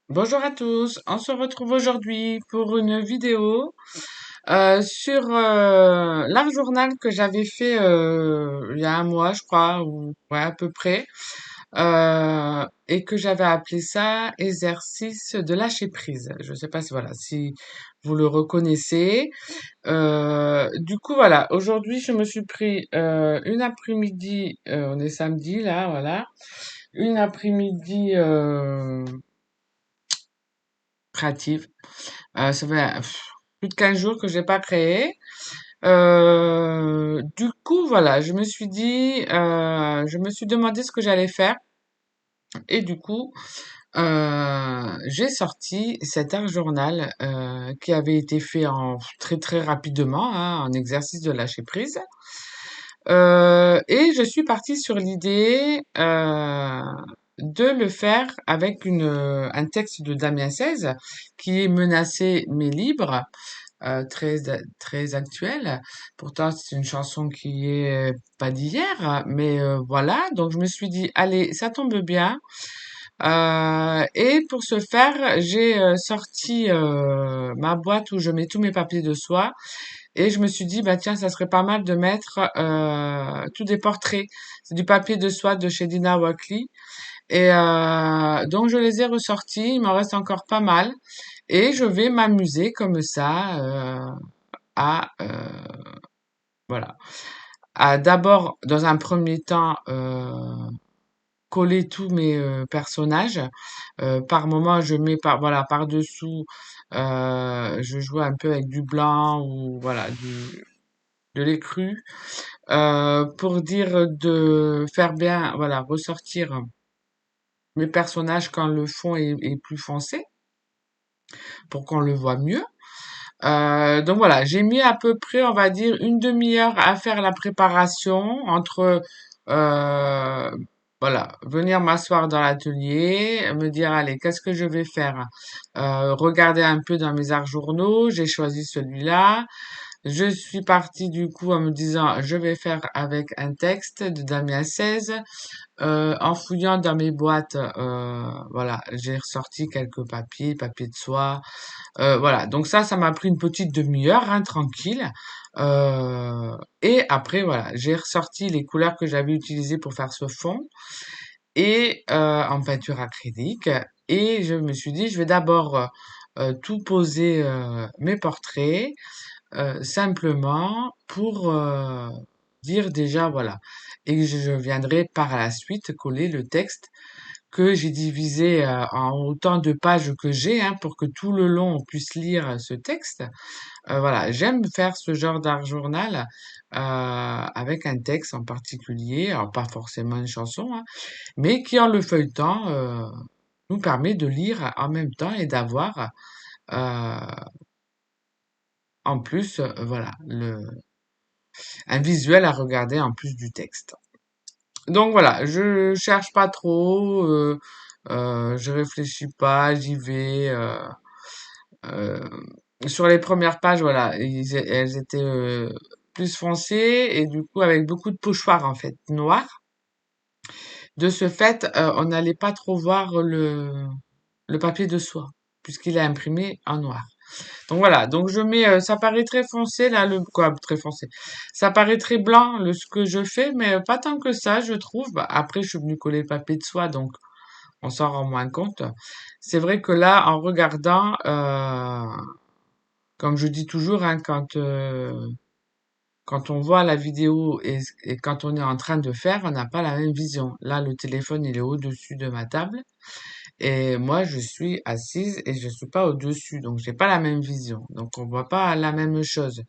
Bonjour à tous, on se retrouve aujourd'hui pour une vidéo sur l'art journal que j'avais fait il y a un mois, je crois, ou ouais, à peu près, et que j'avais appelé ça exercice de lâcher prise. Je ne sais pas si voilà si vous le reconnaissez. Du coup voilà, aujourd'hui je me suis pris une après-midi, on est samedi là, voilà, une après-midi créative. Ça fait plus de 15 jours que j'ai pas créé. Du coup, voilà, je me suis demandé ce que j'allais faire. Et du coup, j'ai sorti cet art journal qui avait été fait en très très rapidement, hein, en exercice de lâcher prise. Et je suis partie sur l'idée de le faire avec un texte de Damien XVI qui est menacé mais libre, très actuel. Pourtant, c'est une chanson qui est pas d'hier, mais voilà. Donc, je me suis dit, allez, ça tombe bien. Et pour ce faire, j'ai sorti ma boîte où je mets tous mes papiers de soie et je me suis dit, bah tiens, ça serait pas mal de mettre tous des portraits. C'est du papier de soie de chez Dina Wakley. Et donc je les ai ressortis, il m'en reste encore pas mal. Et je vais m'amuser comme ça à voilà, à d'abord dans un premier temps coller tous mes personnages. Par moment, je mets par dessous, je joue un peu avec du blanc ou voilà de l'écru pour dire de faire bien voilà ressortir mes personnages quand le fond est plus foncé pour qu'on le voit mieux. Donc voilà, j'ai mis à peu près, on va dire, une demi-heure à faire la préparation entre, euh, voilà, venir m'asseoir dans l'atelier, me dire, allez, qu'est-ce que je vais faire? Regarder un peu dans mes arts journaux, j'ai choisi celui-là. Je suis partie du coup en me disant, je vais faire avec un texte de Damien XVI. En fouillant dans mes boîtes, voilà, j'ai ressorti quelques papiers de soie, voilà, donc ça m'a pris une petite demi-heure, hein, tranquille. Et après, voilà, j'ai ressorti les couleurs que j'avais utilisées pour faire ce fond et en peinture acrylique. Et je me suis dit, je vais d'abord tout poser mes portraits simplement pour dire déjà voilà. Et je viendrai par la suite coller le texte que j'ai divisé en autant de pages que j'ai, hein, pour que tout le long on puisse lire ce texte. Voilà, j'aime faire ce genre d'art journal avec un texte en particulier, alors pas forcément une chanson, hein, mais qui en le feuilletant nous permet de lire en même temps et d'avoir euh, en plus, voilà, un visuel à regarder en plus du texte. Donc voilà, je cherche pas trop, je réfléchis pas, j'y vais. Euh, sur les premières pages, voilà, elles étaient plus foncées et du coup avec beaucoup de pochoirs en fait noirs. De ce fait, on n'allait pas trop voir le papier de soie puisqu'il est imprimé en noir. Donc voilà, donc je mets, ça paraît très foncé là, le quoi, très foncé. Ça paraît très blanc ce que je fais, mais pas tant que ça, je trouve. Bah, après, je suis venue coller le papier de soie, donc on s'en rend moins compte. C'est vrai que là, en regardant, comme je dis toujours, hein, quand on voit la vidéo et quand on est en train de faire, on n'a pas la même vision. Là, le téléphone, il est au-dessus de ma table et moi, je suis assise et je suis pas au-dessus, donc j'ai pas la même vision. Donc on voit pas la même chose.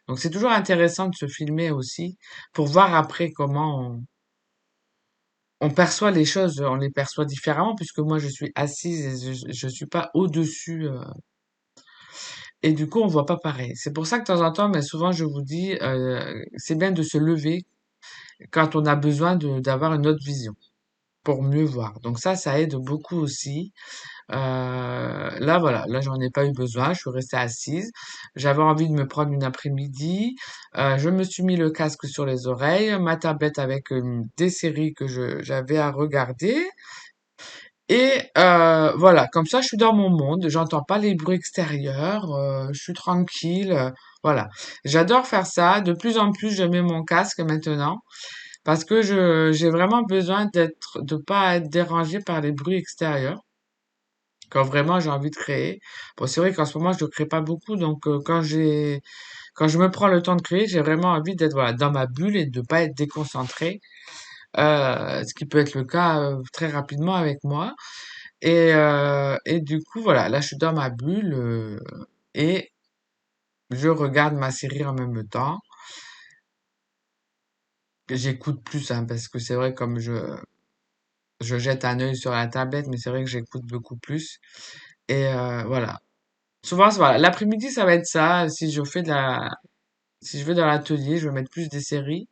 Donc c'est toujours intéressant de se filmer aussi pour voir après comment on perçoit les choses. On les perçoit différemment puisque moi, je suis assise et je suis pas au-dessus. Et du coup, on voit pas pareil. C'est pour ça que de temps en temps, mais souvent, je vous dis, c'est bien de se lever quand on a besoin d'avoir une autre vision pour mieux voir. Donc ça aide beaucoup aussi. Là, voilà, là, j'en ai pas eu besoin. Je suis restée assise. J'avais envie de me prendre une après-midi. Je me suis mis le casque sur les oreilles, ma tablette avec des séries que j'avais à regarder. Et voilà, comme ça, je suis dans mon monde, j'entends pas les bruits extérieurs, je suis tranquille, voilà. J'adore faire ça. De plus en plus, je mets mon casque maintenant parce que j'ai vraiment besoin de pas être dérangée par les bruits extérieurs quand vraiment j'ai envie de créer. Bon, c'est vrai qu'en ce moment, je ne crée pas beaucoup, donc quand je me prends le temps de créer, j'ai vraiment envie d'être voilà, dans ma bulle et de pas être déconcentrée, ce qui peut être le cas très rapidement avec moi. Et du coup, voilà, là, je suis dans ma bulle et je regarde ma série en même temps. J'écoute plus, hein, parce que c'est vrai, comme je jette un œil sur la tablette, mais c'est vrai que j'écoute beaucoup plus. Et voilà. Souvent, voilà, l'après-midi, ça va être ça. Si je vais dans l'atelier, je vais mettre plus des séries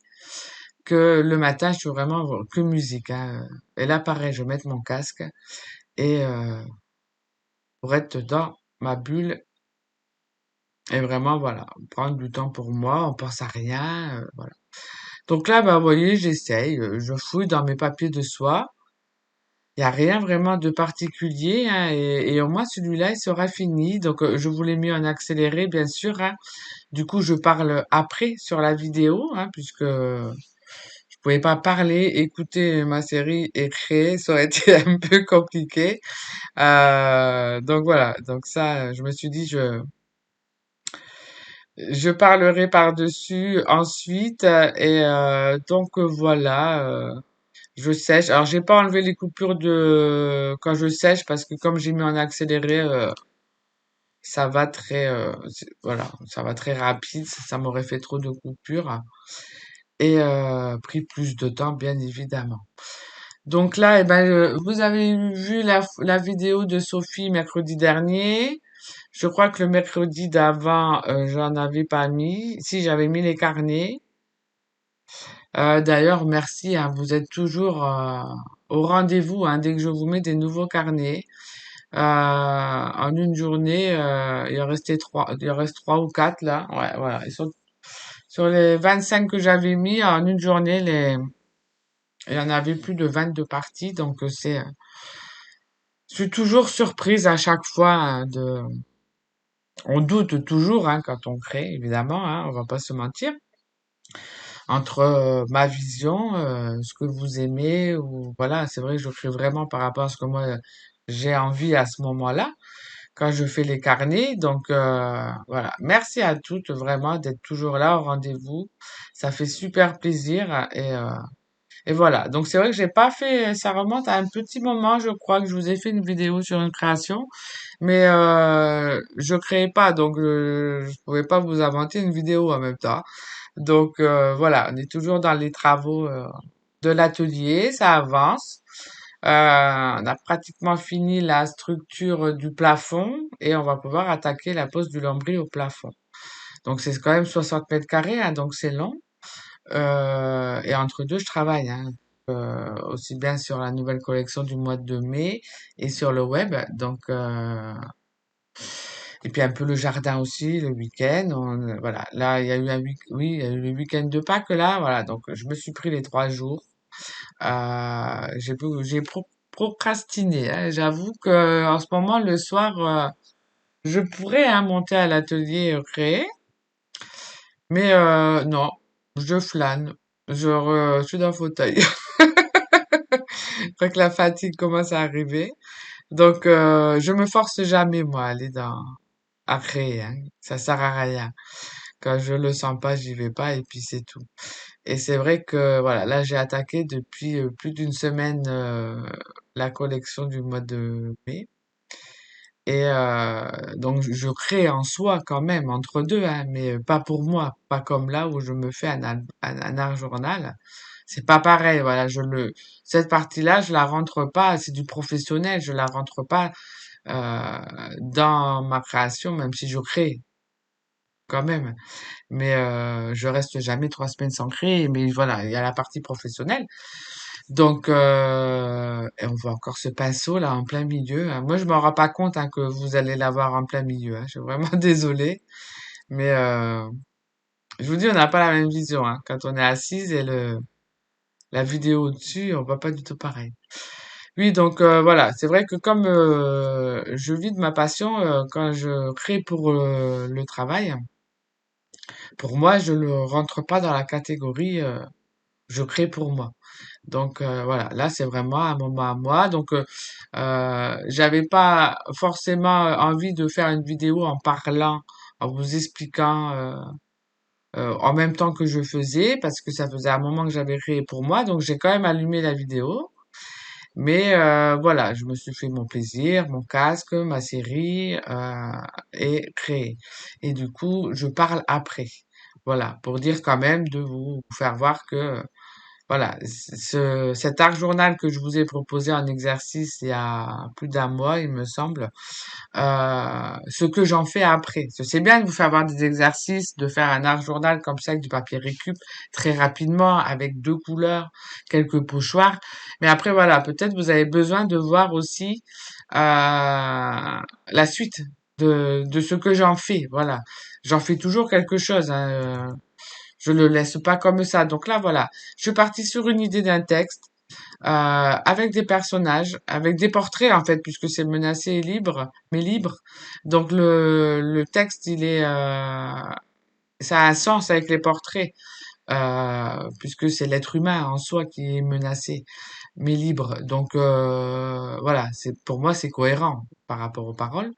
que le matin, je suis vraiment que musique, hein. Et là, pareil, je vais mettre mon casque et pour être dans ma bulle et vraiment, voilà, prendre du temps pour moi, on pense à rien, voilà. Donc là, bah, vous voyez, j'essaye, je fouille dans mes papiers de soie. Il y a rien vraiment de particulier, hein, et au moins celui-là, il sera fini. Donc, je vous l'ai mis en accéléré, bien sûr, hein. Du coup, je parle après sur la vidéo, hein, puisque je pouvais pas parler, écouter ma série et créer, ça aurait été un peu compliqué. Donc voilà, donc ça, je me suis dit, je parlerai par-dessus ensuite, et donc voilà, je sèche. Alors j'ai pas enlevé les coupures de quand je sèche parce que comme j'ai mis en accéléré, ça va voilà, ça va très rapide, ça m'aurait fait trop de coupures et pris plus de temps, bien évidemment. Donc là, eh ben, vous avez vu la vidéo de Sophie mercredi dernier. Je crois que le mercredi d'avant, j'en avais pas mis. Si, j'avais mis les carnets. D'ailleurs, merci, hein, vous êtes toujours au rendez-vous, hein, dès que je vous mets des nouveaux carnets. En une journée, il en reste trois ou quatre là. Ouais, voilà. Ils sont sur les 25 que j'avais mis en une journée, il y en avait plus de 22 parties, donc je suis toujours surprise à chaque fois hein, on doute toujours hein, quand on crée, évidemment, hein, on va pas se mentir, entre ma vision, ce que vous aimez, ou voilà, c'est vrai que je crée vraiment par rapport à ce que moi j'ai envie à ce moment-là, quand je fais les carnets. Donc voilà, merci à toutes vraiment d'être toujours là au rendez-vous. Ça fait super plaisir et voilà. Donc c'est vrai que j'ai pas fait, ça remonte à un petit moment, je crois que je vous ai fait une vidéo sur une création, mais je créais pas, donc je pouvais pas vous inventer une vidéo en même temps. Donc voilà, on est toujours dans les travaux de l'atelier, ça avance. On a pratiquement fini la structure du plafond et on va pouvoir attaquer la pose du lambris au plafond. Donc c'est quand même 60 mètres carrés, hein, donc c'est long. Et entre deux, je travaille, hein, aussi bien sur la nouvelle collection du mois de mai et sur le web. Donc et puis un peu le jardin aussi, le week-end. Voilà, là il y a eu oui, il y a eu le week-end de Pâques là, voilà. Donc je me suis pris les 3 jours. Procrastiné, hein. J'avoue que en ce moment le soir, je pourrais hein, monter à l'atelier créer, mais non, je flâne. Je suis dans le fauteuil. Je crois que la fatigue commence à arriver. Donc, je me force jamais, moi, à créer, hein. Ça sert à rien. Quand je le sens pas, j'y vais pas et puis c'est tout. Et c'est vrai que, voilà, là, j'ai attaqué depuis plus d'une semaine, la collection du mois de mai. Et donc, je crée en soi quand même, entre deux, hein, mais pas pour moi. Pas comme là où je me fais un art journal. C'est pas pareil, voilà, cette partie-là, je la rentre pas, c'est du professionnel, je la rentre pas dans ma création, même si je crée quand même. Mais je reste jamais 3 semaines sans créer. Mais voilà, il y a la partie professionnelle. Donc, et on voit encore ce pinceau là en plein milieu, hein. Moi, je m'en rends pas compte hein, que vous allez l'avoir en plein milieu, hein. Je suis vraiment désolée. Mais je vous dis, on n'a pas la même vision, hein. Quand on est assise et la vidéo au-dessus, on voit pas du tout pareil. Oui, donc voilà, c'est vrai que comme je vis de ma passion, quand je crée pour le travail, pour moi, je ne rentre pas dans la catégorie je crée pour moi. Donc voilà, là c'est vraiment un moment à moi. Donc j'avais pas forcément envie de faire une vidéo en parlant, en vous expliquant en même temps que je faisais, parce que ça faisait un moment que j'avais créé pour moi. Donc j'ai quand même allumé la vidéo. Mais voilà, je me suis fait mon plaisir, mon casque, ma série et créé. Et du coup, je parle après. Voilà, pour dire quand même de vous faire voir que voilà, cet art journal que je vous ai proposé en exercice il y a plus d'un mois, il me semble, ce que j'en fais après. C'est bien de vous faire voir des exercices, de faire un art journal comme ça avec du papier récup très rapidement, avec deux couleurs, quelques pochoirs. Mais après, voilà, peut-être vous avez besoin de voir aussi la suite de ce que j'en fais. Voilà, j'en fais toujours quelque chose, hein, je le laisse pas comme ça. Donc là, voilà, je suis partie sur une idée d'un texte avec des personnages, avec des portraits en fait, puisque c'est menacé et libre, mais libre. Donc le texte, ça a un sens avec les portraits, puisque c'est l'être humain en soi qui est menacé, mais libre. Donc voilà, c'est pour moi c'est cohérent par rapport aux paroles.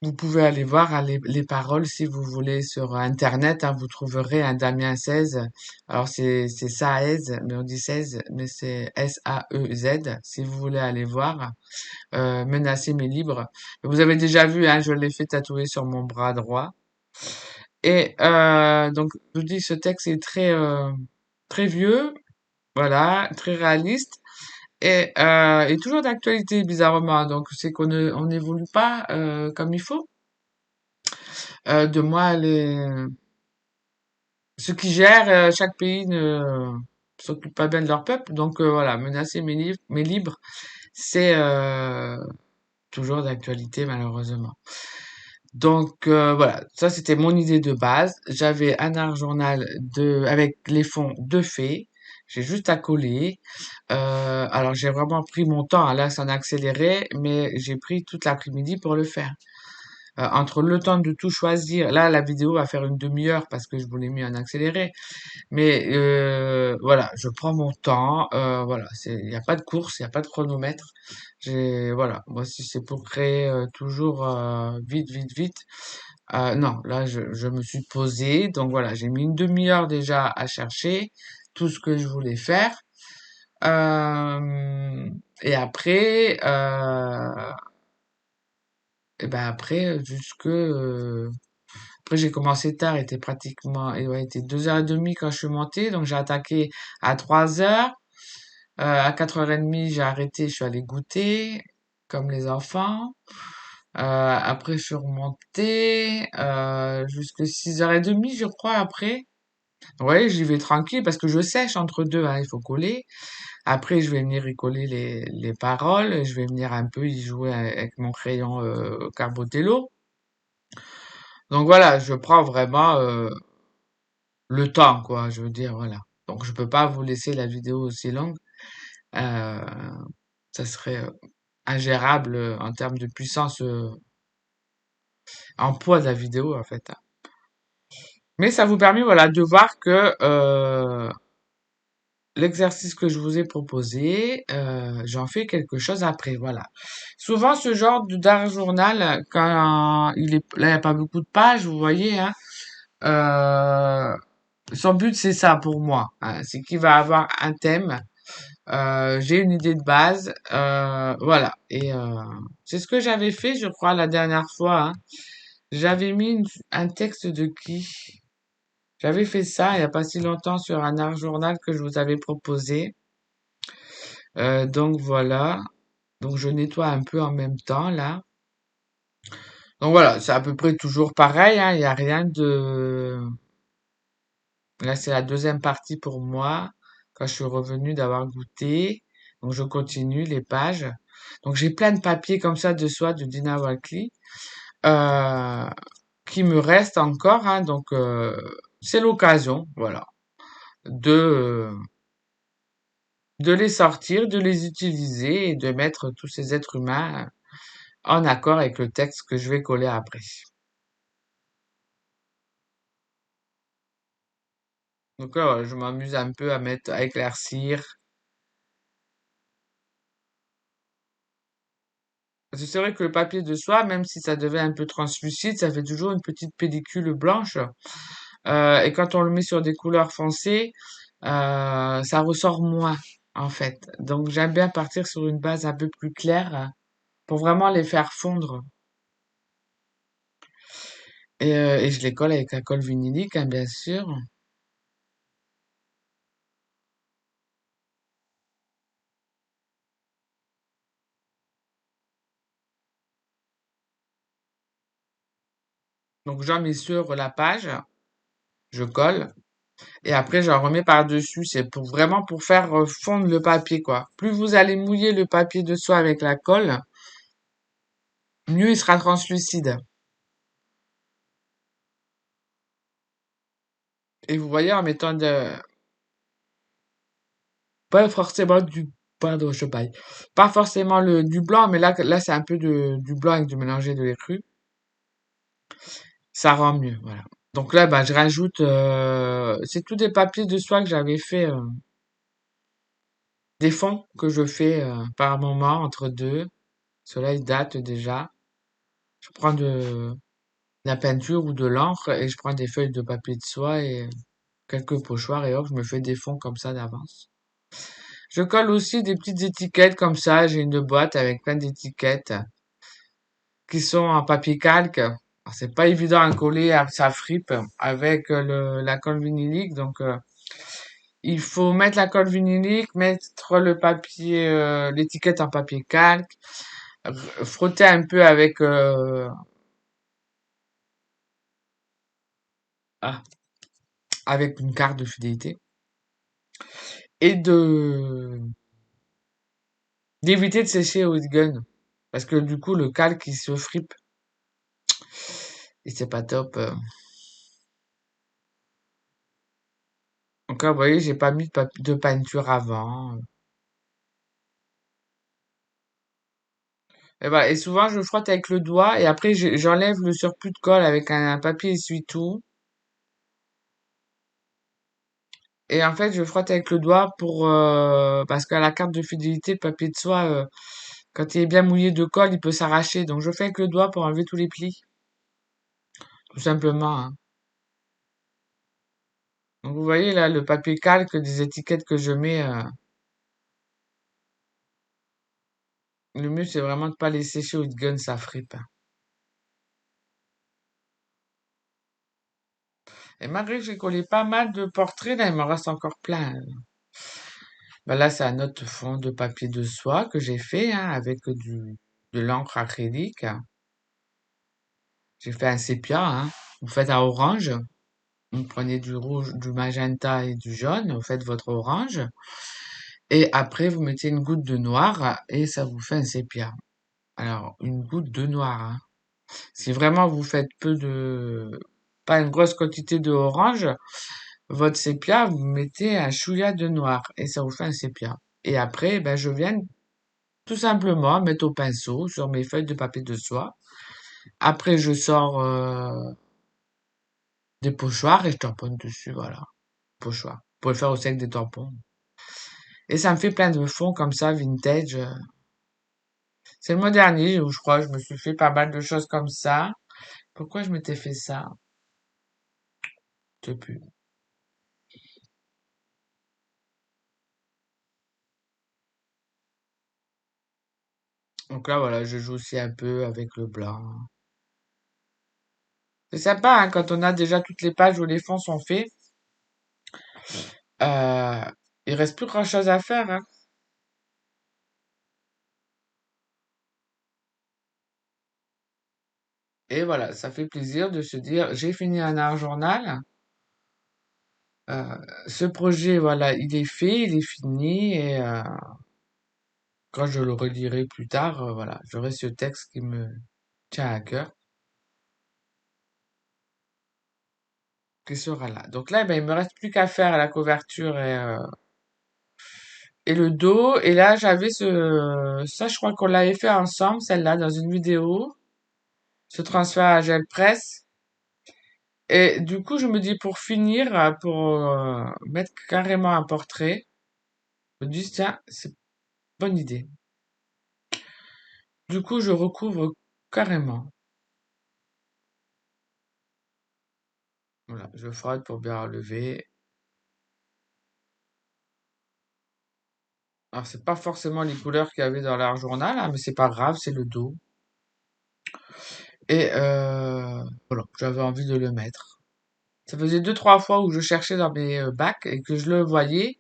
Vous pouvez aller voir hein, les paroles si vous voulez sur Internet. Hein, vous trouverez un Damien 16. Alors c'est Saez, mais on dit 16, mais c'est S-A-E-Z. Si vous voulez aller voir, Menacer mais libre. Vous avez déjà vu, hein, je l'ai fait tatouer sur mon bras droit. Et donc je vous dis, ce texte est très vieux, voilà, très réaliste. Et toujours d'actualité bizarrement, donc c'est on n'évolue pas comme il faut. De moi, ceux qui gèrent chaque pays ne s'occupent pas bien de leur peuple. Donc voilà, menacer mes libres, c'est toujours d'actualité malheureusement. Donc voilà, ça c'était mon idée de base. J'avais un art journal avec les fonds de fées. J'ai juste à coller. Alors j'ai vraiment pris mon temps. Hein, là, ça en a accéléré, mais j'ai pris toute l'après-midi pour le faire. Entre le temps de tout choisir, là la vidéo va faire une demi-heure parce que je voulais mis en accéléré, mais voilà, je prends mon temps, voilà, il n'y a pas de course, il n'y a pas de chronomètre. Voilà, moi si c'est pour créer toujours vite, vite, vite, non, là je me suis posé, donc voilà, j'ai mis une demi-heure déjà à chercher tout ce que je voulais faire. Euh, et après, et ben après, après, j'ai commencé tard, il était pratiquement, et ouais, il était 2h30 quand je suis montée, donc j'ai attaqué à 3h. À 4h30, j'ai arrêté, je suis allé goûter, comme les enfants. Après, je suis remontée, jusqu'à 6h30, je crois, après. Ouais, j'y vais tranquille, parce que je sèche entre deux, hein, il faut coller. Après, je vais venir y coller les paroles, je vais venir un peu y jouer avec mon crayon, Carbotello. Donc voilà, je prends vraiment, le temps, quoi, je veux dire, voilà. Donc, je peux pas vous laisser la vidéo aussi longue. Euh, Ça serait ingérable en termes de puissance en poids de la vidéo, en fait. Mais ça vous permet, voilà, de voir que l'exercice que je vous ai proposé, j'en fais quelque chose après, voilà. Souvent, ce genre d'art journal, quand là, il n'y a pas beaucoup de pages, vous voyez, hein, euh, son but, c'est ça pour moi, hein, c'est qu'il va avoir un thème. J'ai une idée de base, voilà. Et c'est ce que j'avais fait, je crois, la dernière fois. Hein. J'avais mis un texte de qui? J'avais fait ça il n'y a pas si longtemps sur un art journal que je vous avais proposé. Donc voilà. Donc je nettoie un peu en même temps là. Donc voilà, c'est à peu près toujours pareil. Hein. Il n'y a rien de. Là, c'est la deuxième partie pour moi. Quand je suis revenu d'avoir goûté. Donc je continue les pages. Donc j'ai plein de papiers comme ça de soie de Dina Wakley euh, qui me reste encore. Hein, donc c'est l'occasion, voilà, de de les sortir, de les utiliser et de mettre tous ces êtres humains en accord avec le texte que je vais coller après. Donc là, voilà, je m'amuse un peu à éclaircir. Parce que c'est vrai que le papier de soie, même si ça devient un peu translucide, ça fait toujours une petite pellicule blanche. Et quand on le met sur des couleurs foncées, ça ressort moins, en fait. Donc j'aime bien partir sur une base un peu plus claire pour vraiment les faire fondre. Et je les colle avec la colle vinylique, hein, bien sûr. Donc j'en mets sur la page, je colle, et après j'en remets par-dessus. C'est pour vraiment pour faire fondre le papier, quoi. Plus vous allez mouiller le papier de soie avec la colle, mieux il sera translucide. Et vous voyez, en mettant pas forcément pardon, je paille. Pas forcément du blanc, mais là c'est un peu du blanc avec du mélangé de lait cru. Ça rend mieux, voilà. Donc là, bah, je rajoute, c'est tous des papiers de soie que j'avais fait, des fonds que je fais par moment entre deux. Cela, il date déjà. Je prends de la peinture ou de l'encre et je prends des feuilles de papier de soie et quelques pochoirs et hop, je me fais des fonds comme ça d'avance. Je colle aussi des petites étiquettes comme ça. J'ai une boîte avec plein d'étiquettes qui sont en papier calque. Alors, c'est pas évident à coller, ça fripe avec la colle vinylique. Donc, il faut mettre la colle vinylique, mettre le papier, l'étiquette en papier calque, frotter un peu ah, avec une carte de fidélité et d'éviter de sécher au gun parce que du coup le calque il se fripe et c'est pas top. Donc là, vous voyez, j'ai pas mis de peinture avant. Et voilà. Et souvent, je frotte avec le doigt et après, j'enlève le surplus de colle avec un papier essuie-tout. Et en fait, je frotte avec le doigt parce qu'à la carte de fidélité, le papier de soie, quand il est bien mouillé de colle, il peut s'arracher. Donc, je fais avec le doigt pour enlever tous les plis, tout simplement, hein. Donc, vous voyez là, le papier calque des étiquettes que je mets, le mieux, c'est vraiment de pas les sécher au gun, ça fripe, hein. Et malgré que j'ai collé pas mal de portraits, là, il m'en reste encore plein. Bah là, c'est un autre fond de papier de soie que j'ai fait hein, avec de l'encre acrylique. J'ai fait un sépia. Hein. Vous faites un orange. Vous prenez du rouge, du magenta et du jaune. Vous faites votre orange. Et après, vous mettez une goutte de noir et ça vous fait un sépia. Alors, une goutte de noir. Hein. Si vraiment vous faites pas une grosse quantité de orange, votre sépia, vous mettez un chouïa de noir et ça vous fait un sépia. Et après, ben, je viens tout simplement mettre au pinceau sur mes feuilles de papier de soie. Après, je sors des pochoirs et je tamponne dessus, voilà. Pochoir. Pour le faire aussi avec des tampons. Et ça me fait plein de fonds comme ça, vintage. C'est le mois dernier où je crois que je me suis fait pas mal de choses comme ça. Pourquoi je m'étais fait ça? Je sais plus. Donc là, voilà, je joue aussi un peu avec le blanc. C'est sympa, hein, quand on a déjà toutes les pages où les fonds sont faits. Euh, il reste plus grand-chose à faire, hein. Et voilà, ça fait plaisir de se dire, j'ai fini un art journal. Euh, Ce projet, voilà, il est fait, il est fini, et quand je le relirai plus tard, voilà, j'aurai ce texte qui me tient à cœur, qui sera là. Donc là, ben, il me reste plus qu'à faire la couverture et le dos. Et là, j'avais ça, je crois qu'on l'avait fait ensemble, celle-là, dans une vidéo, ce transfert à gel presse. Et du coup, je me dis, pour finir, pour mettre carrément un portrait, je me dis, tiens, c'est une bonne idée. Du coup, je recouvre carrément. Voilà, je frotte pour bien relever. Alors, c'est pas forcément les couleurs qu'il y avait dans l'art journal, hein, mais c'est pas grave, c'est le dos. Et voilà, j'avais envie de le mettre. Ça faisait deux, trois fois où je cherchais dans mes bacs et que je le voyais.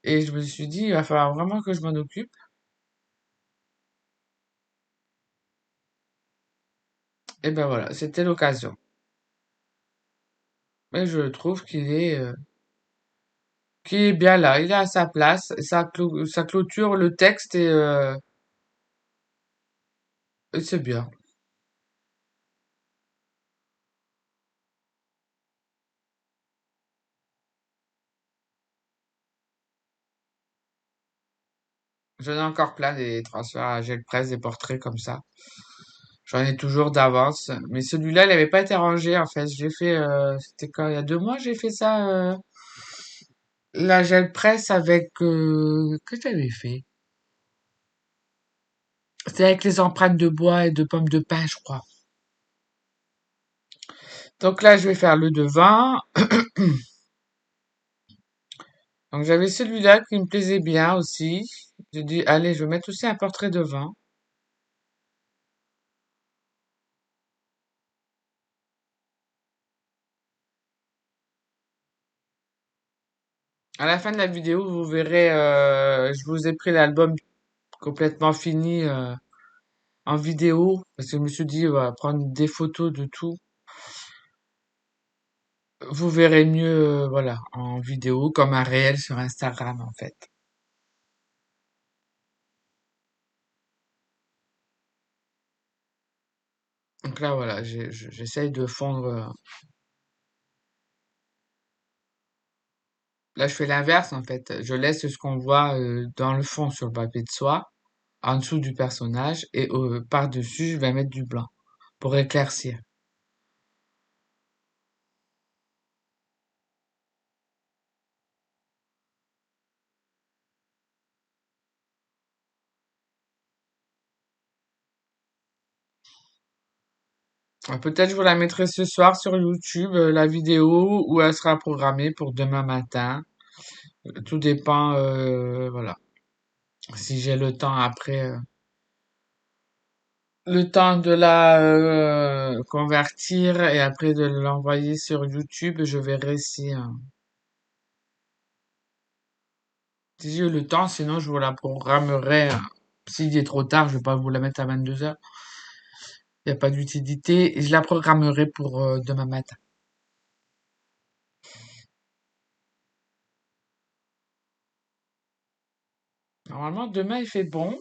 Et je me suis dit, il va falloir vraiment que je m'en occupe. Et ben voilà, c'était l'occasion. Mais je trouve qu'il est bien là, il est à sa place, ça clôture le texte et c'est bien. J'en ai encore plein des transferts à gel presse, des portraits comme ça. J'en ai toujours d'avance. Mais celui-là, il n'avait pas été rangé en fait. Je l'ai fait, c'était quand? Il y a 2 mois, j'ai fait ça. La gel presse avec... que j'avais fait? C'était avec les empreintes de bois et de pommes de pin, je crois. Donc là, je vais faire le devant. Donc j'avais celui-là qui me plaisait bien aussi. J'ai dit, allez, je vais mettre aussi un portrait devant. À la fin de la vidéo, vous verrez, je vous ai pris l'album complètement fini en vidéo parce que je me suis dit, on va prendre des photos de tout. Vous verrez mieux, voilà, en vidéo comme un réel sur Instagram en fait. Donc là, voilà, j'essaye de fondre. Là, je fais l'inverse en fait. Je laisse ce qu'on voit dans le fond sur le papier de soie, en dessous du personnage, et par-dessus, je vais mettre du blanc pour éclaircir. Peut-être je vous la mettrai ce soir sur YouTube, la vidéo, ou elle sera programmée pour demain matin. Tout dépend, voilà. Si j'ai le temps après, le temps de la convertir et après de l'envoyer sur YouTube, je verrai si j'ai le temps. Sinon, je vous la programmerai. S'il est trop tard, je vais pas vous la mettre à 22 heures. Il n'y a pas d'utilité. Et je la programmerai pour demain matin. Normalement, demain, il fait bon.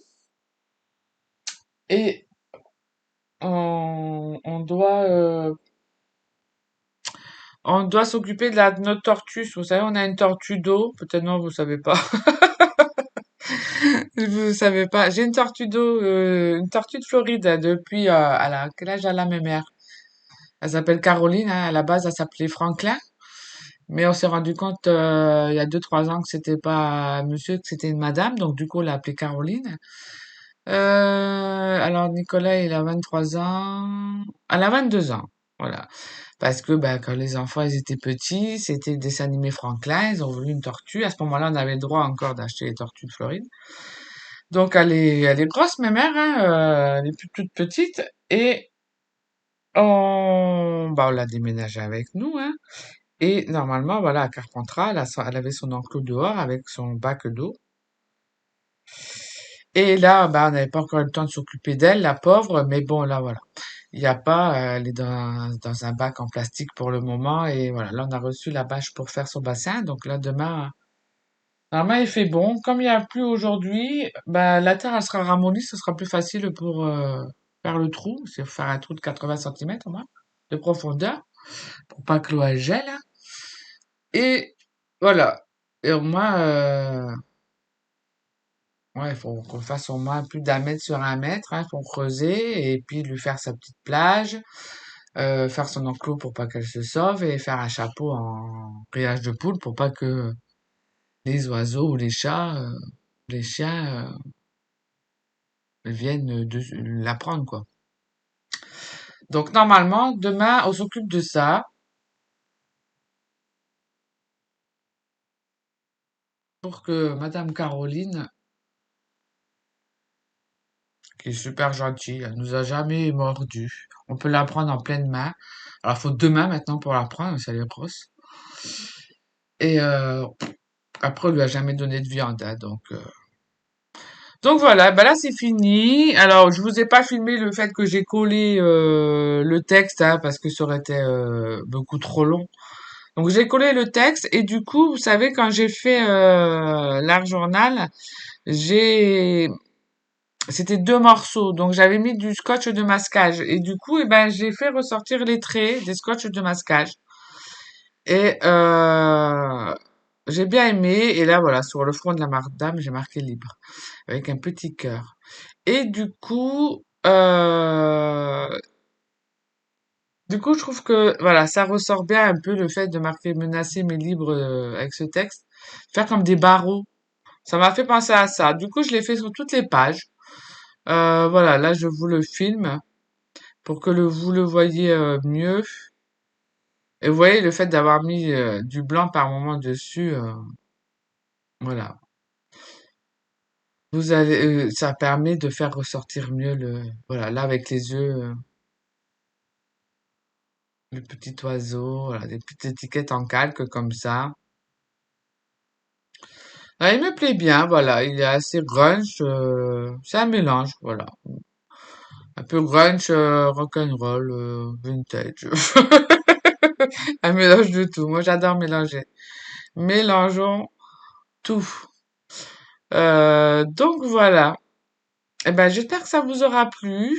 Et on doit s'occuper de notre tortue. Vous savez, on a une tortue d'eau. Peut-être non, vous savez pas. Vous savez pas. J'ai une tortue de Floride depuis, quel âge elle a ma mère? Elle s'appelle Caroline, hein. À la base, elle s'appelait Franklin. Mais on s'est rendu compte, il y a 2, 3 ans que c'était pas un monsieur, que c'était une madame. Donc, du coup, on l'a appelée Caroline. Alors, Nicolas, il a 23 ans. Elle a 22 ans. Voilà. Parce que, bah, quand les enfants, ils étaient petits, c'était le dessin animé Franklin. Ils ont voulu une tortue. À ce moment-là, on avait le droit encore d'acheter les tortues de Floride. Donc elle est grosse, ma mère, hein, elle est plus toute petite. Et on l'a déménagée avec nous, hein. Et normalement, voilà, à Carpentras, elle avait son enclos dehors avec son bac d'eau. Et là, bah, on n'avait pas encore eu le temps de s'occuper d'elle, la pauvre. Mais bon, là, voilà. Il n'y a pas, elle est dans un bac en plastique pour le moment. Et voilà, là, on a reçu la bâche pour faire son bassin. Donc là, demain, normalement, il fait bon. Comme il n'y a plus aujourd'hui, bah, la terre, elle sera ramollie, ce sera plus facile pour faire le trou. C'est faire un trou de 80 centimètres au moins de profondeur pour pas que l'eau elle gèle, hein. Et voilà. Et au moins, Ouais, il faut qu'on fasse au moins plus d'1 mètre sur 1 mètre, hein, faut creuser et puis lui faire sa petite plage, faire son enclos pour pas qu'elle se sauve et faire un chapeau en grillage de poule pour pas que les oiseaux ou les chats, les chiens, viennent la prendre, quoi. Donc normalement, demain, on s'occupe de ça pour que Madame Caroline, qui est super gentille, elle nous a jamais mordu. On peut la prendre en pleine main. Alors, faut 2 mains maintenant pour la prendre, ça les brosse. Et après, on lui a jamais donné de viande, hein, donc voilà, bah là c'est fini. Alors je vous ai pas filmé le fait que j'ai collé le texte, hein, parce que ça aurait été beaucoup trop long. Donc j'ai collé le texte et du coup, vous savez, quand j'ai fait l'art journal, j'ai c'était 2 morceaux, donc j'avais mis du scotch de masquage et du coup, eh ben j'ai fait ressortir les traits des scotch de masquage et j'ai bien aimé. Et là voilà, sur le front de la madame, j'ai marqué libre avec un petit cœur. Et du coup, je trouve que voilà, ça ressort bien un peu le fait de marquer menacé mais libre avec ce texte, faire comme des barreaux. Ça m'a fait penser à ça. Du coup, je l'ai fait sur toutes les pages. Voilà, là, je vous le filme pour que vous le voyez mieux. Et vous voyez, le fait d'avoir mis du blanc par moment dessus, voilà. Ça permet de faire ressortir mieux voilà, là avec les yeux, le petit oiseau, voilà, des petites étiquettes en calque comme ça. Ah, il me plaît bien, voilà, il est assez grunge, c'est un mélange, voilà. Un peu grunge, rock'n'roll, vintage. Un mélange de tout. Moi, j'adore mélanger. Mélangeons tout. Donc voilà. Eh ben, j'espère que ça vous aura plu.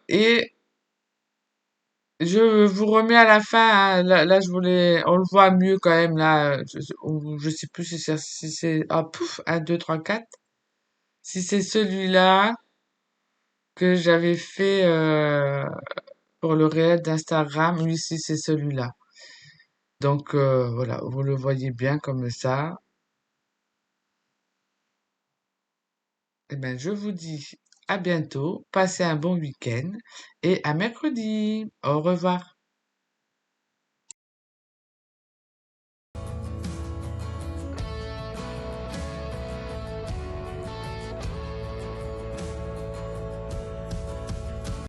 Et je vous remets à la fin, hein. Là, on le voit mieux quand même, là. Je sais plus si c'est, ah, pouf, un, 2, 3, 4. Si c'est celui-là que j'avais fait, pour le réel d'Instagram, oui, si c'est celui-là. Donc, voilà, vous le voyez bien comme ça. Eh ben, je vous dis à bientôt, passez un bon week-end et à mercredi. Au revoir.